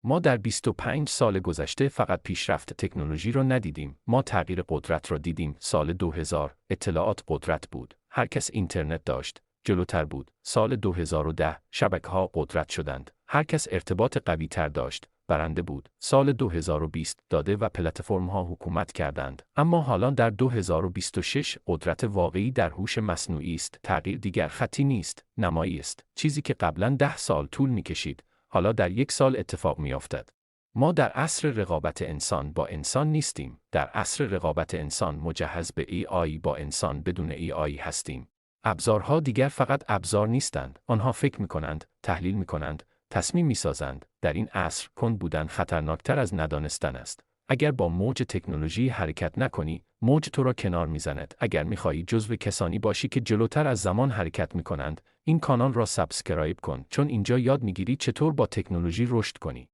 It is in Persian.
ما در 25 سال گذشته فقط پیشرفت تکنولوژی را ندیدیم، ما تغییر قدرت را دیدیم. سال 2000 اطلاعات قدرت بود. هر کس اینترنت داشت، جلوتر بود. سال 2010 شبکه‌ها قدرت شدند. هر کس ارتباط قوی تر داشت، برنده بود. سال 2020 داده و پلتفرم‌ها حکومت کردند. اما حالا در 2026 قدرت واقعی در هوش مصنوعی است. تغییر دیگر خطی نیست، نمایی است. چیزی که قبلا 10 سال طول می‌کشید، حالا در 1 سال اتفاق می‌افتد. ما در عصر رقابت انسان با انسان نیستیم. در عصر رقابت انسان مجهز به AI با انسان بدون AI هستیم. ابزارها دیگر فقط ابزار نیستند. آنها فکر می‌کنند، تحلیل می‌کنند، تصمیم می‌سازند. در این عصر کند بودن خطرناکتر از ندانستن است. اگر با موج تکنولوژی حرکت نکنی، موج تو را کنار می‌زند. اگر می‌خواهی جزو کسانی باشی که جلوتر از زمان حرکت می‌کنند، این کانال را سابسکرایب کن، چون اینجا یاد می‌گیری چطور با تکنولوژی رشد کنی.